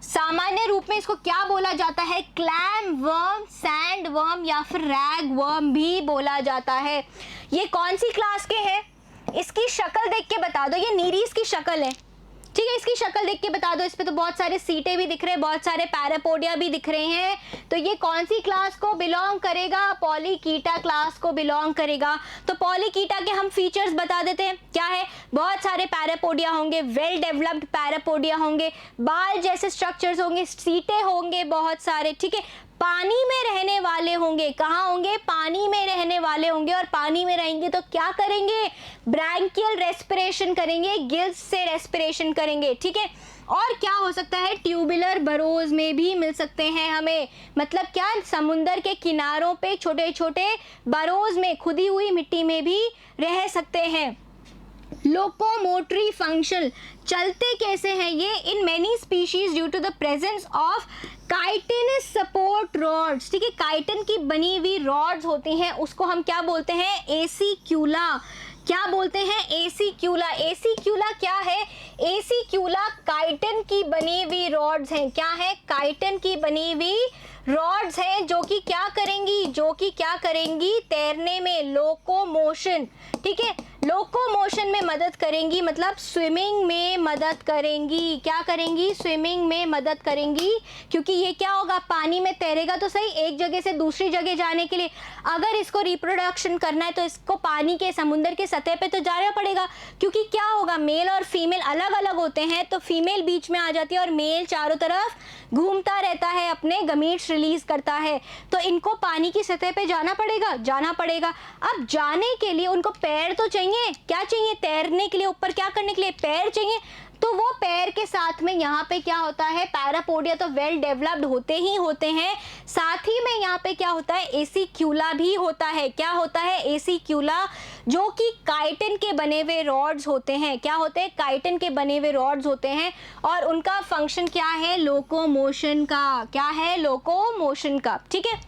Speaker 1: सामान्य रूप में इसको क्या बोला जाता है? क्लैम वर्म, सैंड वर्म या फिर रैग वर्म भी बोला जाता है। ये कौन सी क्लास के हैं? इसकी शक्ल देख के बता दो। ये नीरीज की शक्ल है। ठीक है, इसकी शक्ल देख के बता दो। इस पे तो बहुत सारे सीटे भी दिख रहे हैं, बहुत सारे पैरापोडिया भी दिख रहे हैं। तो ये कौन सी क्लास को बिलोंग करेगा? पॉलीकीटा क्लास को बिलोंग करेगा। तो पॉलीकीटा के हम फीचर्स बता देते हैं। क्या है? बहुत सारे पैरापोडिया होंगे, वेल डेवलप्ड पैरापोडिया होंगे, बाल जैसे स्ट्रक्चर्स होंगे, सीटे होंगे बहुत सारे। ठीक है, पानी में रहने वाले होंगे। कहाँ होंगे? पानी में रहने वाले होंगे। और पानी में रहेंगे तो क्या करेंगे? ब्रैंकियल रेस्पिरेशन करेंगे, गिल्स से रेस्पिरेशन करेंगे। ठीक है, और क्या हो सकता है? ट्यूबुलर बरोज में भी मिल सकते हैं हमें। मतलब क्या? समुंदर के किनारों पे छोटे छोटे बरोज में, खुदी हुई मिट्टी में भी रह सकते हैं। लोकोमोटरी फंक्शन, चलते कैसे हैं ये? In many species due to the presence of chitinous support rods. ठीक है, काइटिन की बनी हुई रॉड्स होती हैं, उसको हम क्या बोलते हैं? एसिक्यूला। क्या बोलते हैं? एसिक्यूला। एसिक्यूला क्या है? एसिक्यूला काइटिन की बनी हुई रॉड्स हैं। क्या है? काइटिन की बनी हुई रॉड्स हैं जो कि क्या करेंगी? जो कि क्या करेंगी? तैरने में, लोकोमोशन। ठीक है, लोकोमोशन में मदद करेंगी, मतलब स्विमिंग में मदद करेंगी। क्या करेंगी? स्विमिंग में मदद करेंगी, क्योंकि ये क्या होगा, पानी में तैरेगा तो सही, एक जगह से दूसरी जगह जाने के लिए अगर इसको रिप्रोडक्शन करना है तो इसको पानी के, समुद्र के सतह पे तो जाना पड़ेगा, क्योंकि क्या होगा, मेल और फीमेल अलग अलग होते हैं, तो फीमेल बीच में आ जाती है और मेल चारों तरफ घूमता रहता है, अपने गमीट्स रिलीज करता है, तो इनको पानी की सतह पे जाना पड़ेगा। अब जाने के लिए उनको पैर तो चाहिए, क्या चाहिए, तैरने के लिए, ऊपर क्या करने के लिए पैर चाहिए, तो वो पैर के साथ में यहाँ पे क्या होता है, पैरापोडिया तो वेल डेवलप्ड होते हैं, साथ ही में यहाँ पे क्या होता है, एसिक्यूला भी होता है। क्या होता है? एसिक्यूला, जो कि काइटिन के बने हुए रॉड्स होते हैं। क्या होते हैं? काइटिन के बने हुए रॉड्स होते हैं, और उनका फंक्शन क्या है, लोकोमोशन का। क्या है? लोकोमोशन का। ठीक है,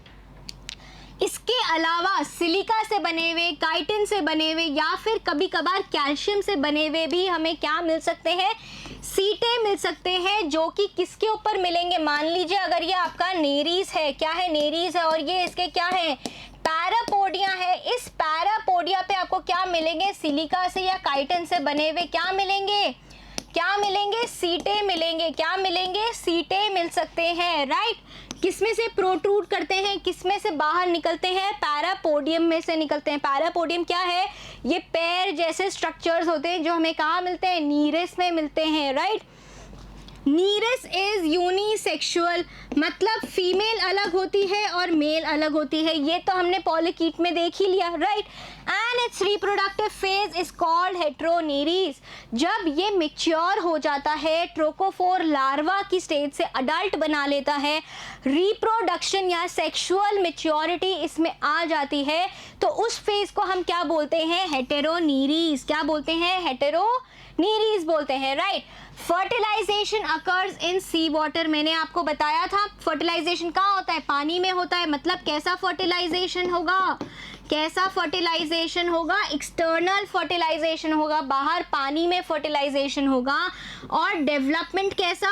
Speaker 1: इसके अलावा सिलिका से बने हुए, काइटिन से बने हुए, या फिर कभी कभार कैल्शियम से बने हुए भी हमें क्या मिल सकते हैं, सीटे मिल सकते हैं, जो कि किसके ऊपर मिलेंगे, मान लीजिए अगर ये आपका नेरीज है, क्या है, नेरीज है, और ये इसके क्या है, पैरापोडिया है, इस पैरापोडिया पे आपको क्या मिलेंगे, सिलिका से या काइटिन से बने हुए क्या मिलेंगे, सीटे मिलेंगे। क्या मिलेंगे? सीटे मिल सकते हैं, राइट। किसमें से प्रोट्रूड करते हैं, किसमें से बाहर निकलते हैं, पैरापोडियम में से निकलते हैं। पैरापोडियम क्या है, ये पैर जैसे स्ट्रक्चर्स होते हैं जो हमें कहाँ मिलते हैं, नीरेस में मिलते हैं, राइट। नीरेस इज यूनिसेक्सुअल, मतलब फीमेल अलग होती है और मेल अलग होती है, ये तो हमने पॉलीकीट में देख ही लिया, right. And its reproductive phase is called heteronereis. जब ये मैच्योर हो जाता है, ट्रोकोफोर लार्वा की स्टेज से अडल्ट बना लेता है, रिप्रोडक्शन या सेक्सुअल मैच्योरिटी इसमें आ जाती है, तो उस फेज को हम क्या बोलते हैं, हेटेरोनीरीज। क्या बोलते हैं? हेटेरोनीरीज बोलते हैं, right. Fertilisation occurs in sea water, मैंने आपको बताया था फर्टिलाइजेशन कहाँ होता है, पानी में होता है, मतलब कैसा फर्टिलाइजेशन होगा, एक्सटर्नल फर्टिलाइजेशन होगा, बाहर पानी में फर्टिलाइजेशन होगा। और डेवलपमेंट कैसा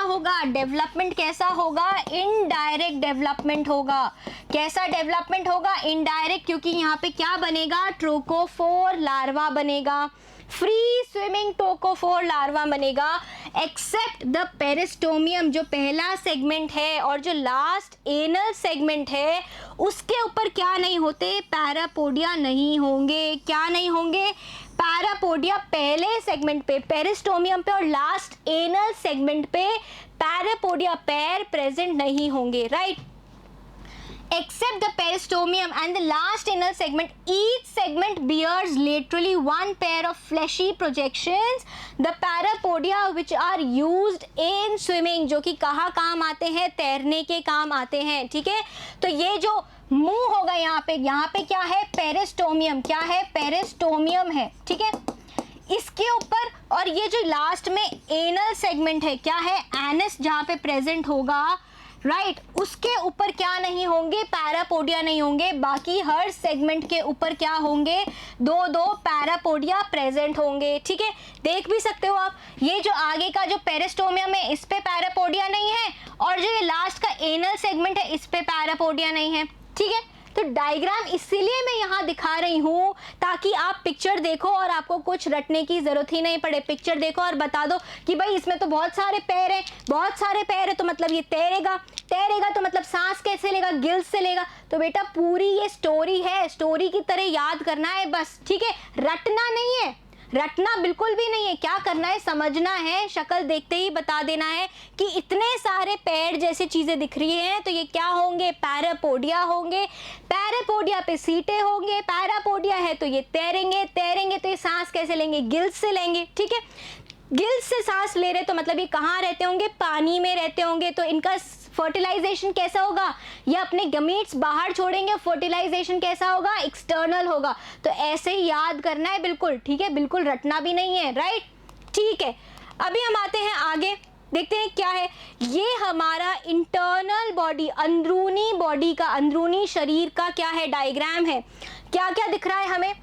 Speaker 1: होगा, इनडायरेक्ट डेवलपमेंट होगा। कैसा डेवलपमेंट होगा, इनडायरेक्ट, क्योंकि यहाँ पे क्या बनेगा, ट्रोकोफोर लार्वा बनेगा, फ्री स्विमिंग टोकोफोर लार्वा बनेगा, एक्सेप्ट द पेरिस्टोमियम, जो पहला सेगमेंट है और जो लास्ट एनल सेगमेंट है, उसके ऊपर क्या नहीं होते, पैरापोडिया नहीं होंगे। क्या नहीं होंगे, पैरापोडिया पहले सेगमेंट पे, पेरिस्टोमियम पे, और लास्ट एनल सेगमेंट पे पैरापोडिया पैर प्रेजेंट नहीं होंगे, right. Except the peristomium and the last inner segment, each segment bears laterally one pair of fleshy projections, the parapodia which are used in swimming, जो कि कहाँ काम आते हैं, तैरने के काम आते हैं, ठीक है। तो ये जो मुंह होगा यहाँ पे क्या है, पेरिस्टोमियम। क्या है, पेरिस्टोमियम है, ठीक है। इसके ऊपर, और ये जो लास्ट में एनल सेगमेंट है, क्या है, एनस, जहाँ पे प्रेजेंट होगा, राइट, उसके ऊपर क्या नहीं होंगे, पैरापोडिया नहीं होंगे। बाकी हर सेगमेंट के ऊपर क्या होंगे, दो पैरापोडिया प्रेजेंट होंगे, ठीक है। देख भी सकते हो आप, ये जो आगे का जो पेरिस्टोमियम है, इस पे पैरापोडिया नहीं है, और जो ये लास्ट का एनल सेगमेंट है, इस पे पैरापोडिया नहीं है, ठीक है। तो डायग्राम इसीलिए मैं यहाँ दिखा रही हूँ ताकि आप पिक्चर देखो और आपको कुछ रटने की जरूरत ही नहीं पड़े। पिक्चर देखो और बता दो कि भाई इसमें तो बहुत सारे पैर हैं, तो मतलब ये तैरेगा तो मतलब सांस कैसे लेगा, गिल्स से लेगा। तो बेटा पूरी ये स्टोरी है, स्टोरी की तरह याद करना है बस, ठीक है। रटना नहीं है, रटना बिल्कुल भी नहीं है। क्या करना है, समझना है, शक्ल देखते ही बता देना है कि इतने सारे पैर जैसे चीजें दिख रही हैं, तो ये क्या होंगे, पैरापोडिया होंगे। पैरापोडिया पे सीटे होंगे, पैरापोडिया है तो ये तैरेंगे तो ये सांस कैसे लेंगे, गिल्स से लेंगे, ठीक है। गिल्स से सांस ले रहे तो मतलब ये कहाँ रहते होंगे, पानी में रहते होंगे। तो इनका फर्टिलाइजेशन कैसा होगा, ये अपने गमीट्स बाहर छोड़ेंगे, फर्टिलाइजेशन कैसा होगा, एक्सटर्नल होगा। तो ऐसे ही याद करना है बिल्कुल, ठीक है, बिल्कुल रटना भी नहीं है, राइट, ठीक है। अभी हम आते हैं आगे, देखते हैं क्या है। ये हमारा इंटरनल बॉडी, अंदरूनी बॉडी का, अंदरूनी शरीर का क्या है, डायग्राम है। क्या क्या दिख रहा है हमें,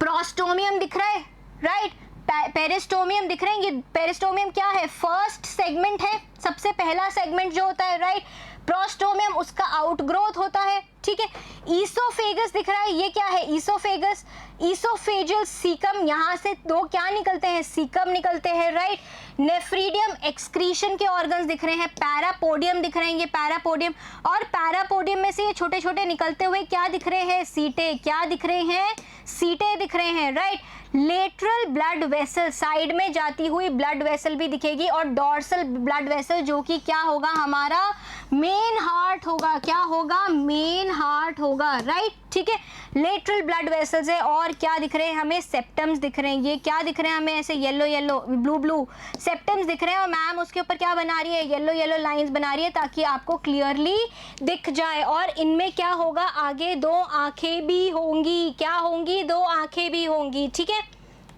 Speaker 1: प्रोस्टोमियम दिख रहा है, राइट, पेरिस्टोमियम दिख रहे हैं। ये पेरिस्टोमियम क्या है, फर्स्ट सेगमेंट है, सबसे पहला सेगमेंट जो होता है, राइट। प्रोस्टोमियम उसका आउटग्रोथ होता है, ठीक है। ईसोफेगस दिख रहा है, ये क्या है ईसोफेगस, ईसोफेजियल सीकम, यहाँ से दो क्या निकलते हैं, सीकम निकलते हैं, राइट। नेफ्रीडियम एक्सक्रीशन के ऑर्गन्स दिख रहे हैं, पैरापोडियम दिख रहे हैं, ये पैरापोडियम, और पैरापोडियम में से ये छोटे छोटे निकलते हुए क्या दिख रहे हैं, सीटे, क्या दिख रहे हैं, सीटे दिख रहे हैं, right. Lateral blood vessel, side में जाती हुई ब्लड वेसल भी दिखेगी, और डॉर्सल ब्लड वेसल जो कि क्या होगा, हमारा मेन हार्ट होगा, क्या होगा, मेन हार्ट होगा, राइट, ठीक है। लेटरल ब्लड वेसल्स है, और क्या दिख रहे हैं हमें, सेप्टम्स दिख रहे हैं, ये क्या दिख रहे हैं हमें, ऐसे yellow yellow blue blue symptoms दिख रहे हैं, और मैम उसके ऊपर क्या बना रही है, येलो येलो लाइंस बना रही है ताकि आपको क्लियरली दिख जाए। और इनमें क्या होगा, आगे दो आंखें भी होंगी, क्या होंगी, दो आंखें भी होंगी, ठीक है,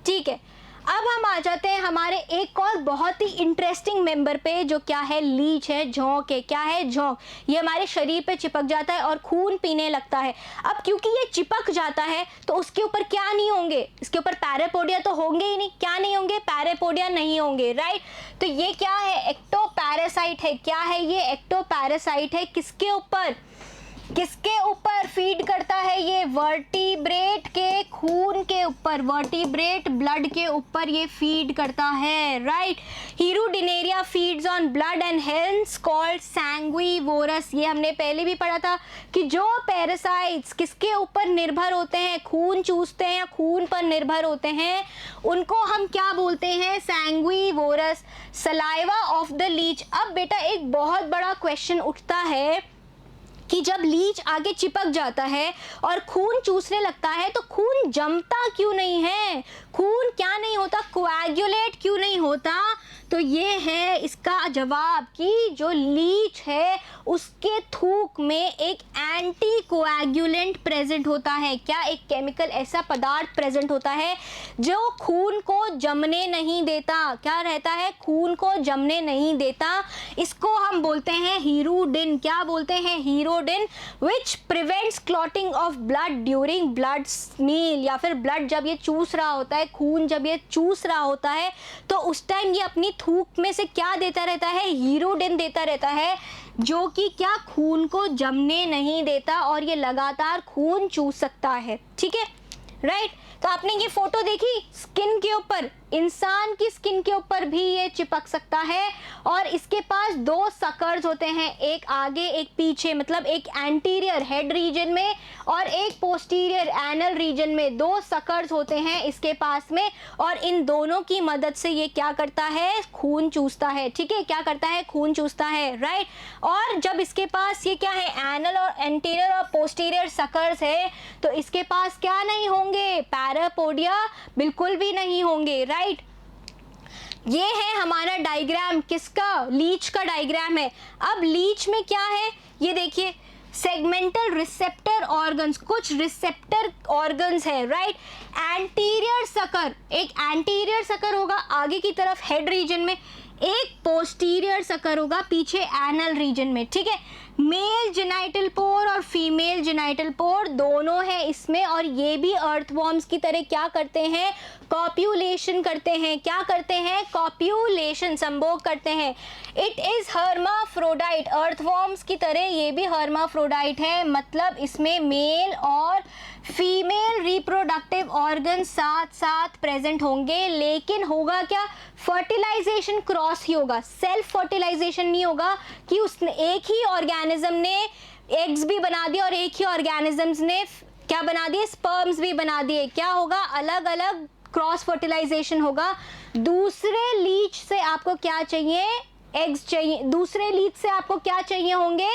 Speaker 1: ठीक है। अब हम आ जाते हैं हमारे एक और बहुत ही इंटरेस्टिंग मेंबर पे, जो क्या है, लीच है, झोंक है, क्या है, झोंक। ये हमारे शरीर पे चिपक जाता है और खून पीने लगता है। अब क्योंकि ये चिपक जाता है तो उसके ऊपर क्या नहीं होंगे, इसके ऊपर पैरापोडिया तो होंगे ही नहीं, क्या नहीं होंगे, पैरापोडिया नहीं होंगे, राइट। तो ये क्या है, एक्टोपैरासाइट है, क्या है ये, एक्टोपैरासाइट है, किसके ऊपर, किसके ऊपर फीड करता है ये, वर्टिब्रेट के खून के ऊपर, वर्टिब्रेट ब्लड के ऊपर ये फीड करता है, right. Hirudinaria feeds on blood and hence called sanguivorous. ये हमने पहले भी पढ़ा था कि जो पैरासाइट्स किसके ऊपर निर्भर होते हैं, खून चूसते हैं या खून पर निर्भर होते हैं, उनको हम क्या बोलते हैं, sanguivorous. Saliva of the leech. अब बेटा एक बहुत बड़ा क्वेश्चन उठता है कि जब लीच आगे चिपक जाता है और खून चूसने लगता है तो खून जमता क्यों नहीं है, खून क्या नहीं होता, कोएगुलेट क्यों नहीं होता। तो ये है इसका जवाब कि जो लीच है उसके थूक में एक एंटी कोएगुलेंट प्रेजेंट होता है। क्या, एक केमिकल ऐसा पदार्थ प्रेजेंट होता है जो खून को जमने नहीं देता, क्या रहता है, खून को जमने नहीं देता। इसको हम बोलते हैं हीरोडिन। क्या बोलते हैं, hirudin, which prevents clotting of blood during blood meal, या फिर ब्लड जब ये चूस रहा होता है, खून जब ये चूस रहा होता है तो उस टाइम ये अपनी थूक में से क्या देता रहता है, हीरोडिन देता रहता है, जो कि क्या, खून को जमने नहीं देता और ये लगातार खून चूस सकता है, ठीक है, राइट। तो आपने ये फोटो देखी, स्किन के ऊपर, इंसान की स्किन के ऊपर भी ये चिपक सकता है, और इसके पास दो सकर्स होते हैं, एक आगे एक पीछे, मतलब एक एंटीरियर हेड रीजन में और एक पोस्टीरियर एनल रीजन में, दो सकर्स होते हैं इसके पास में, और इन दोनों की मदद से ये क्या करता है, खून चूसता है, ठीक है, क्या करता है, खून चूसता है, राइट। और जब इसके पास ये क्या है, एनल और एंटीरियर और पोस्टीरियर सकर्स है, तो इसके पास क्या नहीं होंगे, पैरापोडिया बिल्कुल भी नहीं होंगे, राइट। ये है हमारा डायग्राम, किसका, लीच का डायग्राम है। अब लीच में क्या है, ये देखिए, सेगमेंटल रिसेप्टर ऑर्गन्स, कुछ रिसेप्टर ऑर्गन्स है, राइट। एंटीरियर सकर, एक एंटीरियर सकर होगा आगे की तरफ हेड रीजन में, एक पोस्टीरियर सकर होगा पीछे एनल रीजन में, ठीक है। मेल जेनाइटल पोर और फीमेल जेनाइटल पोर दोनों है इसमें, और ये भी अर्थवॉर्म्स की तरह क्या करते हैं, कॉप्यूलेशन करते हैं, क्या करते हैं, कॉप्यूलेशन, संभोग करते हैं। इट इज हर्माफ्रोडाइट, अर्थवॉर्म्स की तरह ये भी हर्माफ्रोडाइट है, मतलब इसमें मेल और फीमेल रिप्रोडक्टिव ऑर्गन साथ साथ प्रेजेंट होंगे, लेकिन होगा क्या, फर्टिलाइजेशन क्रॉस ही होगा, सेल्फ फर्टिलाइजेशन नहीं होगा कि उसने एक ही ऑर्गेनिज्म ने एग्स भी बना दिए और एक ही ऑर्गेनिजम्स ने क्या बना दिए, स्पर्म्स भी बना दिए। क्या होगा, अलग अलग क्रॉस फर्टिलाइजेशन होगा। दूसरे लीच से आपको क्या चाहिए, एग्स चाहिए, दूसरे लीच से आपको क्या चाहिए होंगे,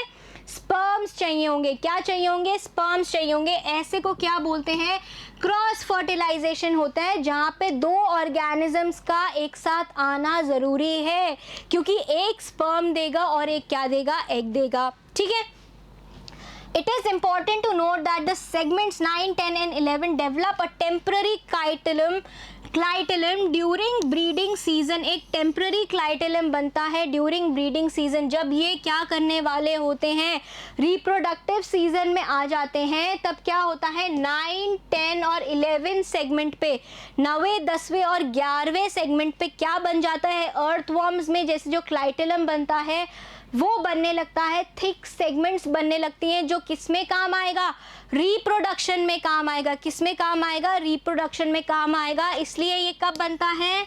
Speaker 1: स्पर्म्स चाहिए होंगे, क्या चाहिए होंगे, स्पर्म्स चाहिए होंगे। ऐसे को क्या बोलते हैं, क्रॉस फर्टिलाइजेशन होता है, जहाँ पे दो ऑर्गेनिजम्स का एक साथ आना ज़रूरी है, क्योंकि एक स्पर्म देगा और एक क्या देगा, एग देगा, ठीक है। It is important to note that the segments 9, 10 and 11 develop a temporary clitellum during breeding season. एक टेम्पररी क्लाइटेलम बनता है ड्यूरिंग ब्रीडिंग सीजन, जब ये क्या करने वाले होते हैं, रिप्रोडक्टिव सीजन में आ जाते हैं, तब क्या होता है, 9, 10 और 11 सेगमेंट पे, 9वें, 10वें और 11वें सेगमेंट पे क्या बन जाता है, अर्थवॉर्म्स में जैसे जो क्लाइटेलम बनता है, वो बनने लगता है, थिक सेगमेंट्स बनने लगती हैं, जो किस में काम आएगा, रिप्रोडक्शन में काम आएगा। किस में काम आएगा, रिप्रोडक्शन में काम आएगा। इसलिए ये कब बनता है,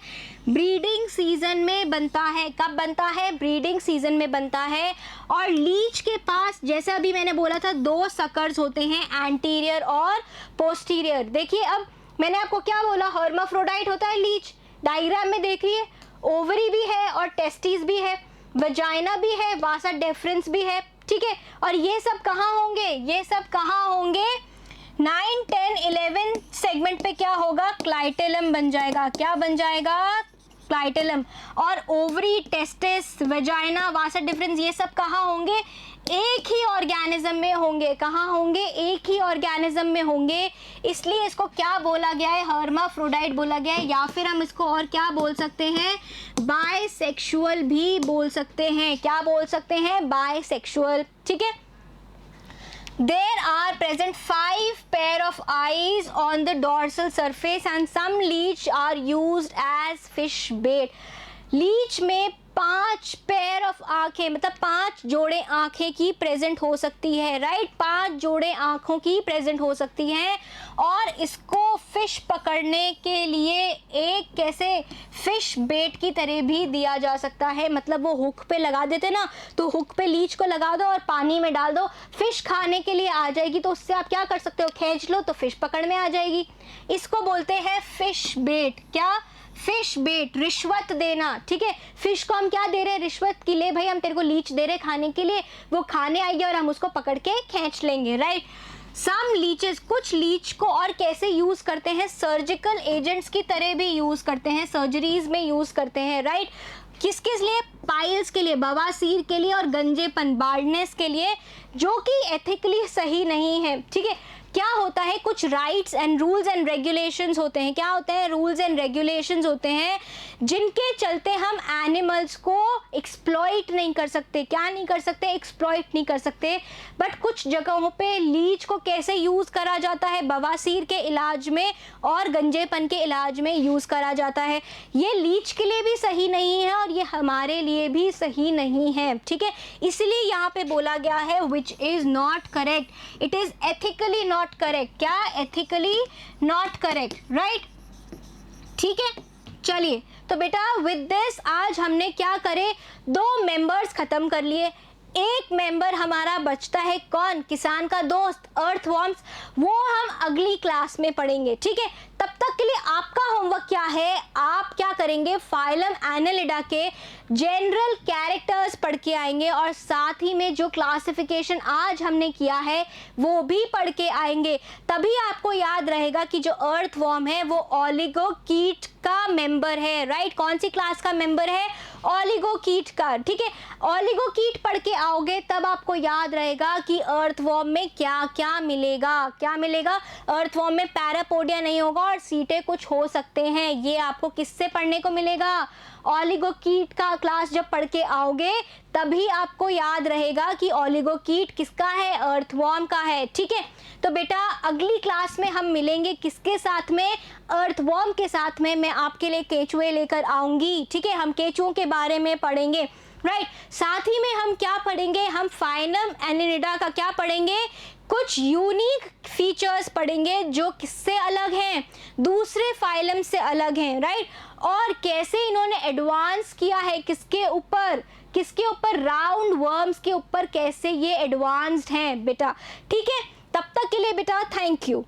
Speaker 1: ब्रीडिंग सीजन में बनता है। कब बनता है, ब्रीडिंग सीजन में बनता है। और लीच के पास, जैसे अभी मैंने बोला था, 2 सकर्स होते हैं, एंटीरियर और पोस्टीरियर। देखिए अब मैंने आपको क्या बोला, हर्माफ्रोडाइट होता है लीच, डायग्राम में देखिए ओवरी भी है और टेस्टिस भी है, वजाइना भी है, वासा डेफरेंस भी है, ठीक है। और ये सब कहाँ होंगे, ये सब कहाँ होंगे, 9, 10, 11 सेगमेंट पे क्या होगा, क्लाइटेलम बन जाएगा। क्या बन जाएगा, क्लाइटेलम। और ओवरी, टेस्टिस, वजाइना, वासा डिफरेंस, ये सब कहाँ होंगे, एक ही ऑर्गेनिज्म में होंगे। कहाँ होंगे, एक ही ऑर्गेनिज्म में होंगे। इसलिए इसको क्या बोला गया है, हर्माफ्रोडाइट बोला गया है, या फिर हम इसको और क्या बोल सकते हैं, बायसेक्सुअल भी बोल सकते हैं। क्या बोल सकते हैं, बायसेक्सुअल, ठीक है। There are present 5 pair of eyes on the dorsal surface and some leech are used as fish bait. Leech में 5 पेयर ऑफ आंखें, मतलब 5 जोड़े आंखें की प्रेजेंट हो सकती है, राइट। 5 जोड़े आंखों की प्रेजेंट हो सकती हैं। और इसको फिश पकड़ने के लिए एक कैसे फिश बेट की तरह भी दिया जा सकता है। मतलब वो हुक पे लगा देते ना, तो हुक पे लीच को लगा दो और पानी में डाल दो, फिश खाने के लिए आ जाएगी, तो उससे आप क्या कर सकते हो, खींच लो तो फिश पकड़ में आ जाएगी। इसको बोलते हैं फिश बेट। क्या, फिश बेट, रिश्वत देना, ठीक है। फिश को हम क्या दे रहे हैं, रिश्वत की, ले भाई हम तेरे को लीच दे रहे खाने के लिए, वो खाने आएगी और हम उसको पकड़ के खींच लेंगे, राइट। सम लीचेस, कुछ लीच को और कैसे यूज करते हैं, सर्जिकल एजेंट्स की तरह भी यूज करते हैं, सर्जरीज में यूज करते हैं, राइट। किस किस लिए, पाइल्स के लिए, बवासीर के लिए और गंजेपन, बार्डनेस के लिए, जो कि एथिकली सही नहीं है, ठीक है। क्या होता है, कुछ rights and rules and regulations होते हैं। क्या होते हैं, रूल्स एंड रेगुलेशंस होते हैं, जिनके चलते हम एनिमल्स को एक्सप्लॉइट नहीं कर सकते। क्या नहीं कर सकते, एक्सप्लॉइट नहीं कर सकते। बट कुछ जगहों पे लीच को कैसे यूज़ करा जाता है, बवासीर के इलाज में और गंजेपन के इलाज में यूज़ करा जाता है। ये लीच के लिए भी सही नहीं है और ये हमारे लिए भी सही नहीं है, ठीक है। इसलिए यहाँ पे बोला गया है which is not correct, it is ethically not correct. क्या, एथिकली नॉट करेक्ट, राइट, ठीक है। चलिए तो बेटा विद दिस आज हमने क्या करे, 2 मेंबर्स खत्म कर लिए। एक मेंबर हमारा बचता है, कौन, किसान का दोस्त, अर्थवॉर्म्स। वो हम अगली क्लास में पढ़ेंगे, ठीक है। तब तक के लिए आपका होमवर्क क्या है, आप क्या करेंगे, फाइलम एनालिडा के जनरल कैरेक्टर्स पढ़ के आएंगे और साथ ही में जो क्लासिफिकेशन आज हमने किया है वो भी पढ़ के आएंगे। तभी आपको याद रहेगा कि जो अर्थवॉर्म है वो ओलिगोकीट का मेंबर है, राइट। कौन सी क्लास का मेंबर है, ओलिगोकीट का, ठीक है। ओलिगोकीट पढ़ के आओगे तब आपको याद रहेगा कि अर्थवॉर्म में क्या क्या मिलेगा। क्या मिलेगा, अर्थवॉर्म में पैरापोडिया नहीं होगा और सीटें कुछ हो सकते हैं। ये आपको किससे पढ़ने को मिलेगा, ओलिगोकीट का क्लास जब पढ़ के आओगे तभी आपको याद रहेगा कि ओलिगोकीट किसका है, अर्थवॉर्म का है, ठीक है। तो बेटा अगली क्लास में हम मिलेंगे किसके साथ में, अर्थवॉर्म के साथ में। मैं आपके लिए केचुए लेकर आऊंगी, ठीक है। हम केचुओं के बारे में पढ़ेंगे, राइट। साथ ही में हम क्या पढ़ेंगे, हम फाइलम एनालिडा का क्या पढ़ेंगे, कुछ यूनिक फीचर्स पढ़ेंगे जो किससे अलग हैं, दूसरे फाइलम से अलग हैं, राइट। और कैसे इन्होंने एडवांस किया है, किसके ऊपर, किसके ऊपर, राउंड वर्म्स के ऊपर कैसे ये एडवांस्ड हैं बेटा, ठीक है। तब तक के लिए बेटा थैंक यू।